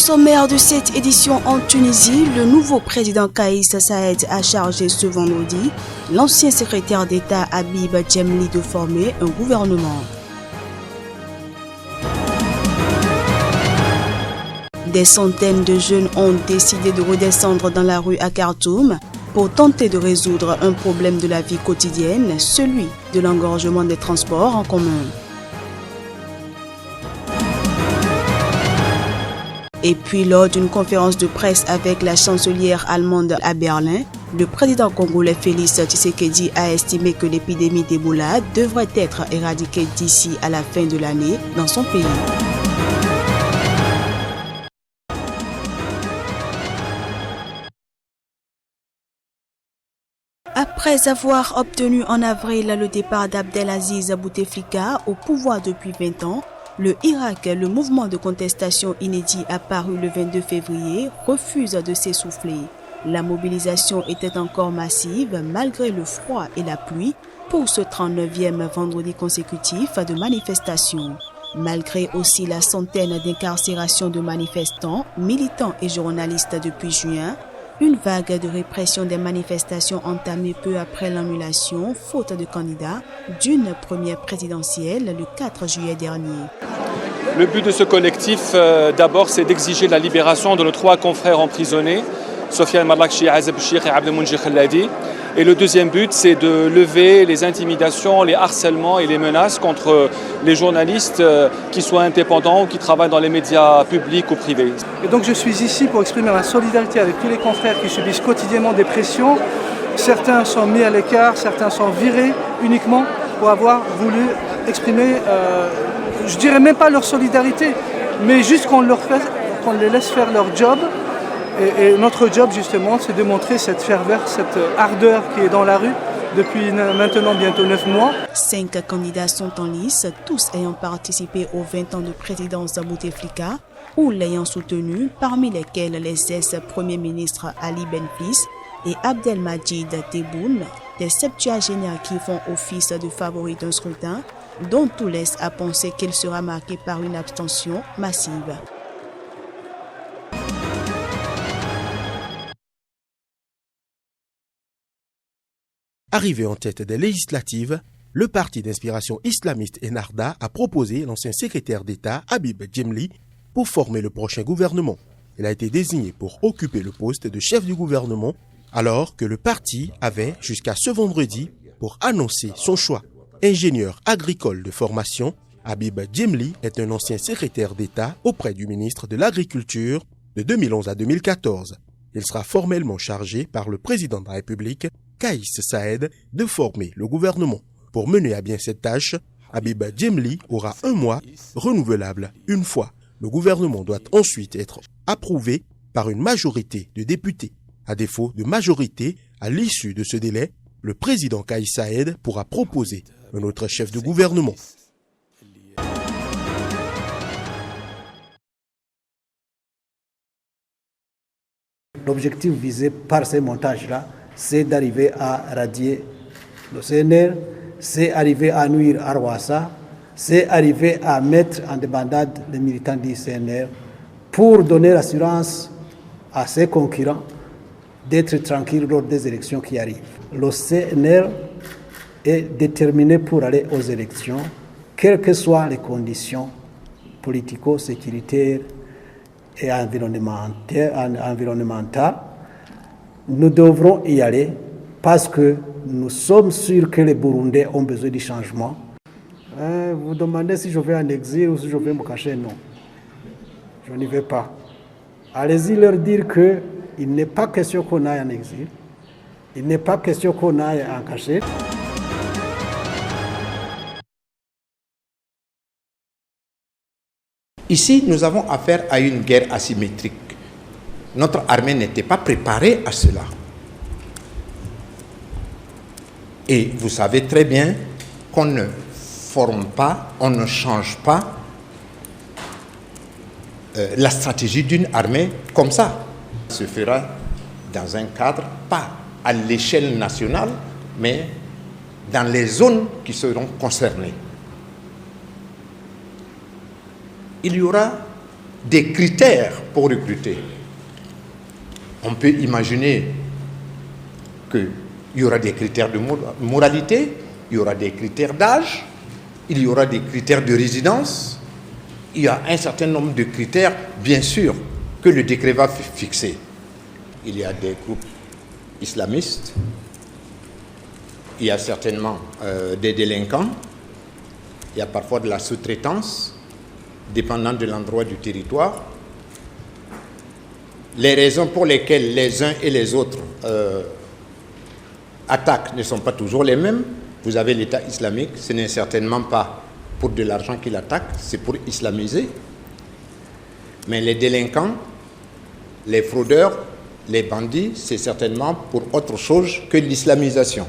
sommaire de cette édition en Tunisie, le nouveau président Kais Saïed a chargé ce vendredi l'ancien secrétaire d'État Habib Djemli de former un gouvernement. Des centaines de jeunes ont décidé de redescendre dans la rue à Khartoum pour tenter de résoudre un problème de la vie quotidienne, celui de l'engorgement des transports en commun. Et puis, lors d'une conférence de presse avec la chancelière allemande à Berlin, le président congolais Félix Tshisekedi a estimé que l'épidémie d'Ebola devrait être éradiquée d'ici à la fin de l'année dans son pays. Après avoir obtenu en avril le départ d'Abdelaziz Bouteflika au pouvoir depuis 20 ans, le Irak, le mouvement de contestation inédit apparu le 22 février, refuse de s'essouffler. La mobilisation était encore massive malgré le froid et la pluie pour ce 39e vendredi consécutif de manifestations. Malgré aussi la centaine d'incarcérations de manifestants, militants et journalistes depuis juin, une vague de répression des manifestations entamée peu après l'annulation, faute de candidats, d'une première présidentielle le 4 juillet dernier. Le but de ce collectif, d'abord, c'est d'exiger la libération de nos 3 confrères emprisonnés, Sofiane Marlakchi, Azeb Chir et Abdelmounji Khelladi. Et le deuxième but, c'est de lever les intimidations, les harcèlements et les menaces contre les journalistes qui soient indépendants ou qui travaillent dans les médias publics ou privés. Et donc je suis ici pour exprimer ma solidarité avec tous les confrères qui subissent quotidiennement des pressions. Certains sont mis à l'écart, certains sont virés uniquement pour avoir voulu exprimer, je dirais même pas leur solidarité, mais juste qu'on les laisse faire leur job. Et notre job, justement, c'est de montrer cette ferveur, cette ardeur qui est dans la rue depuis maintenant bientôt 9 mois. 5 candidats sont en lice, tous ayant participé aux 20 ans de présidence de Bouteflika ou l'ayant soutenu, parmi lesquels les ex-premiers ministres Ali Benflis et Abdelmadjid Tebboune, des septuagénaires qui font office de favoris d'un scrutin, dont tout laisse à penser qu'il sera marqué par une abstention massive. Arrivé en tête des législatives, le parti d'inspiration islamiste Ennahda a proposé l'ancien secrétaire d'État Habib Djemli pour former le prochain gouvernement. Il a été désigné pour occuper le poste de chef du gouvernement alors que le parti avait jusqu'à ce vendredi pour annoncer son choix. Ingénieur agricole de formation, Habib Djemli est un ancien secrétaire d'État auprès du ministre de l'Agriculture de 2011 à 2014. Il sera formellement chargé par le président de la République, Kais Saïed, de former le gouvernement. Pour mener à bien cette tâche, Habib Djemli aura 1 mois renouvelable une fois. Le gouvernement doit ensuite être approuvé par une majorité de députés. À défaut de majorité, à l'issue de ce délai, le président Kais Saïed pourra proposer un autre chef de gouvernement. L'objectif visé par ces montages-là, c'est d'arriver à radier le CNR, c'est arriver à nuire Arwassa, c'est arriver à mettre en débandade les militants du CNR pour donner l'assurance à ses concurrents d'être tranquilles lors des élections qui arrivent. Le CNR est déterminé pour aller aux élections, quelles que soient les conditions politico-sécuritaires et environnementales. Nous devrons y aller parce que nous sommes sûrs que les Burundais ont besoin du changement. Vous demandez si je vais en exil ou si je vais me cacher, non. Je n'y vais pas. Allez-y leur dire qu'il n'est pas question qu'on aille en exil, il n'est pas question qu'on aille en cachette. Ici, nous avons affaire à une guerre asymétrique. Notre armée n'était pas préparée à cela. Et vous savez très bien qu'on ne forme pas, on ne change pas la stratégie d'une armée comme ça. Ça se fera dans un cadre, pas à l'échelle nationale, mais dans les zones qui seront concernées. Il y aura des critères pour recruter. On peut imaginer qu'il y aura des critères de moralité, il y aura des critères d'âge, il y aura des critères de résidence. Il y a un certain nombre de critères, bien sûr, que le décret va fixer. Il y a des groupes islamistes, il y a certainement des délinquants, il y a parfois de la sous-traitance, dépendant de l'endroit du territoire. Les raisons pour lesquelles les uns et les autres attaquent ne sont pas toujours les mêmes. Vous avez l'État islamique, ce n'est certainement pas pour de l'argent qu'il attaque, c'est pour islamiser. Mais les délinquants, les fraudeurs, les bandits, c'est certainement pour autre chose que l'islamisation.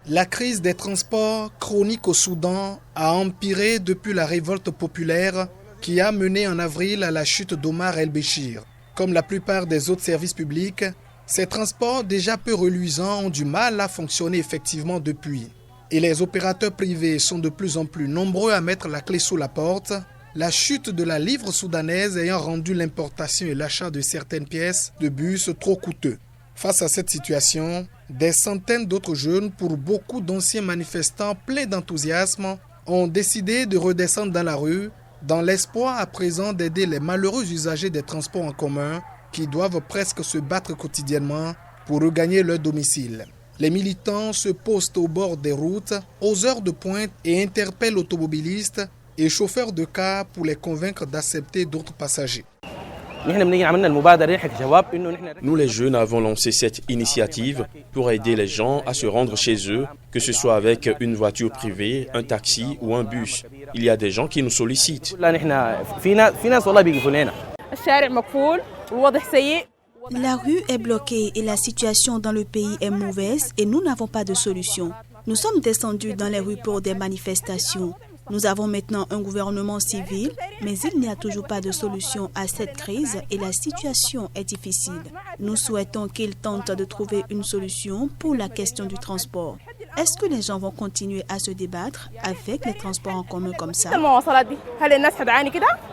La crise des transports chroniques au Soudan a empiré depuis la révolte populaire qui a mené en avril à la chute d'Omar el-Béchir. Comme la plupart des autres services publics, ces transports déjà peu reluisants ont du mal à fonctionner effectivement depuis. Et les opérateurs privés sont de plus en plus nombreux à mettre la clé sous la porte, la chute de la livre soudanaise ayant rendu l'importation et l'achat de certaines pièces de bus trop coûteux. Face à cette situation, des centaines d'autres jeunes, pour beaucoup d'anciens manifestants pleins d'enthousiasme, ont décidé de redescendre dans la rue dans l'espoir à présent d'aider les malheureux usagers des transports en commun qui doivent presque se battre quotidiennement pour regagner leur domicile. Les militants se postent au bord des routes, aux heures de pointe et interpellent automobilistes et chauffeurs de car pour les convaincre d'accepter d'autres passagers. Nous les jeunes avons lancé cette initiative pour aider les gens à se rendre chez eux, que ce soit avec une voiture privée, un taxi ou un bus. Il y a des gens qui nous sollicitent. La rue est bloquée et la situation dans le pays est mauvaise et nous n'avons pas de solution. Nous sommes descendus dans les rues pour des manifestations. Nous avons maintenant un gouvernement civil, mais il n'y a toujours pas de solution à cette crise et la situation est difficile. Nous souhaitons qu'il tente de trouver une solution pour la question du transport. Est-ce que les gens vont continuer à se débattre avec les transports en commun comme ça?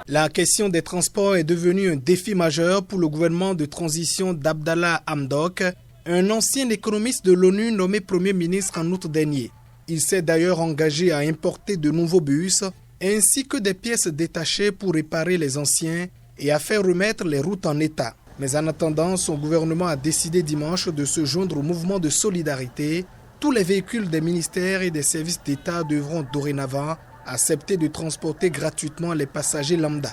La question des transports est devenue un défi majeur pour le gouvernement de transition d'Abdallah Hamdok, un ancien économiste de l'ONU nommé Premier ministre en août dernier. Il s'est d'ailleurs engagé à importer de nouveaux bus ainsi que des pièces détachées pour réparer les anciens et à faire remettre les routes en état. Mais en attendant, son gouvernement a décidé dimanche de se joindre au mouvement de solidarité. Tous les véhicules des ministères et des services d'État devront dorénavant accepter de transporter gratuitement les passagers lambda.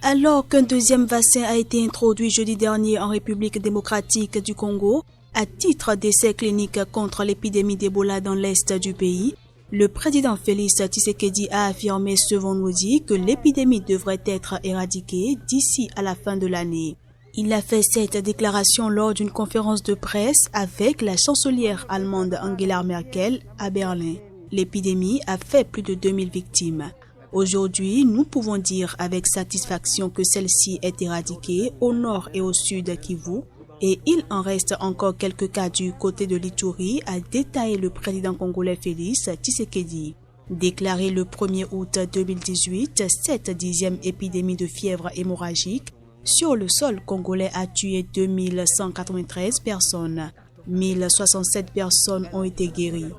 Alors qu'un deuxième vaccin a été introduit jeudi dernier en République démocratique du Congo, à titre d'essai clinique contre l'épidémie d'Ebola dans l'est du pays, le président Félix Tshisekedi a affirmé ce vendredi que l'épidémie devrait être éradiquée d'ici à la fin de l'année. Il a fait cette déclaration lors d'une conférence de presse avec la chancelière allemande Angela Merkel à Berlin. L'épidémie a fait plus de 2000 victimes. Aujourd'hui, nous pouvons dire avec satisfaction que celle-ci est éradiquée au nord et au sud Kivu et il en reste encore quelques cas du côté de l'Ituri, a détaillé le président congolais Félix Tshisekedi. Déclaré le 1er août 2018, cette 10e épidémie de fièvre hémorragique sur le sol congolais a tué 2193 personnes. 1067 personnes ont été guéries.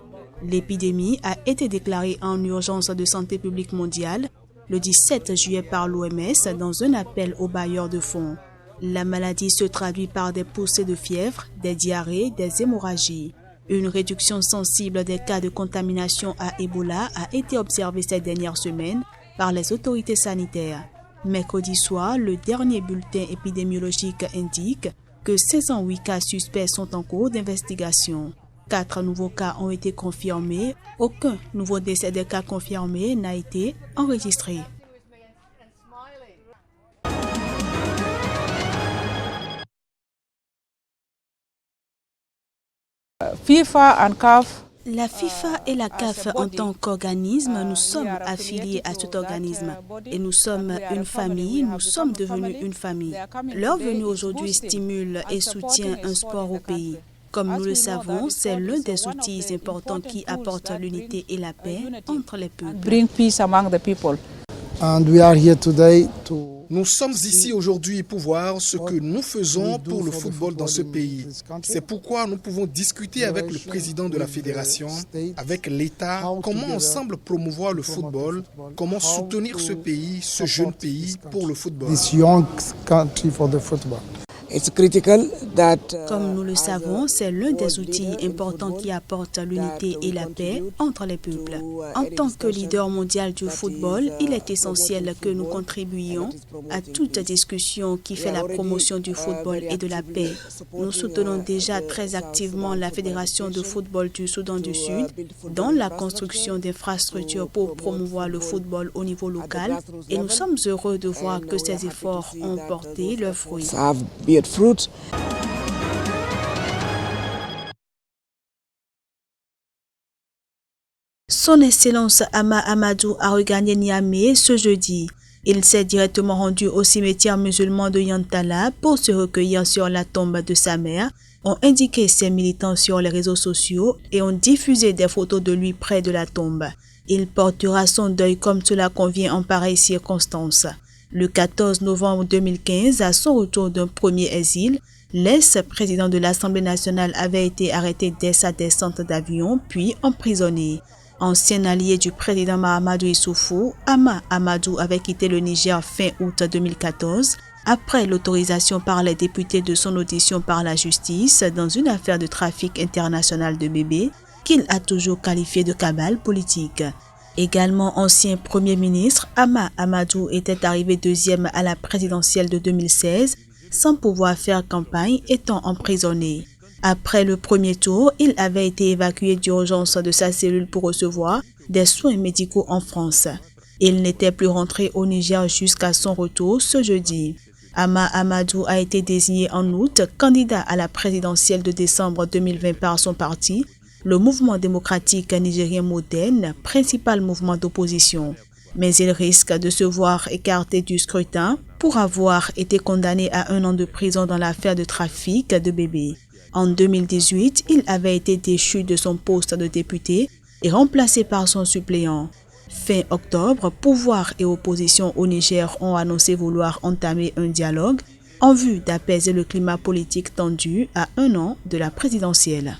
L'épidémie a été déclarée en urgence de santé publique mondiale le 17 juillet par l'OMS dans un appel aux bailleurs de fonds. La maladie se traduit par des poussées de fièvre, des diarrhées, des hémorragies. Une réduction sensible des cas de contamination à Ebola a été observée ces dernières semaines par les autorités sanitaires. Mercredi soir, le dernier bulletin épidémiologique indique que 608 cas suspects sont en cours d'investigation. 4 nouveaux cas ont été confirmés. Aucun nouveau décès des cas confirmés n'a été enregistré. FIFA and CAF La FIFA et la CAF en tant qu'organisme, nous sommes affiliés à cet organisme et nous sommes une famille, nous sommes devenus une famille. Leur venue aujourd'hui stimule et soutient un sport au pays. Comme nous le savons, c'est l'un des outils importants qui apporte l'unité et la paix entre les peuples. Nous sommes ici aujourd'hui pour voir ce que nous faisons pour le football dans ce pays. C'est pourquoi nous pouvons discuter avec le président de la fédération, avec l'État, comment ensemble promouvoir le football, comment soutenir ce pays, ce jeune pays pour le football. Comme nous le savons, c'est l'un des outils importants qui apporte l'unité et la paix entre les peuples. En tant que leader mondial du football, il est essentiel que nous contribuions à toute discussion qui fait la promotion du football et de la paix. Nous soutenons déjà très activement la Fédération de football du Soudan du Sud dans la construction d'infrastructures pour promouvoir le football au niveau local et nous sommes heureux de voir que ces efforts ont porté leurs fruits. Son Excellence Ama Amadou a regagné Niamey ce jeudi. Il s'est directement rendu au cimetière musulman de Yantala pour se recueillir sur la tombe de sa mère, ont indiqué ses militants sur les réseaux sociaux et ont diffusé des photos de lui près de la tombe. Il portera son deuil comme cela convient en pareilles circonstances. Le 14 novembre 2015, à son retour d'un premier exil, l'ex-président de l'Assemblée nationale avait été arrêté dès sa descente d'avion, puis emprisonné. Ancien allié du président Mahamadou Issoufou, Ama Amadou avait quitté le Niger fin août 2014, après l'autorisation par les députés de son audition par la justice dans une affaire de trafic international de bébés, qu'il a toujours qualifié de cabale politique. Également ancien Premier ministre, Ama Amadou était arrivé deuxième à la présidentielle de 2016, sans pouvoir faire campagne étant emprisonné. Après le premier tour, il avait été évacué d'urgence de sa cellule pour recevoir des soins médicaux en France. Il n'était plus rentré au Niger jusqu'à son retour ce jeudi. Ama Amadou a été désigné en août candidat à la présidentielle de décembre 2020 par son parti, le Mouvement démocratique nigérien moderne, principal mouvement d'opposition. Mais il risque de se voir écarté du scrutin pour avoir été condamné à 1 an de prison dans l'affaire de trafic de bébés. En 2018, il avait été déchu de son poste de député et remplacé par son suppléant. Fin octobre, pouvoir et opposition au Niger ont annoncé vouloir entamer un dialogue en vue d'apaiser le climat politique tendu à 1 an de la présidentielle.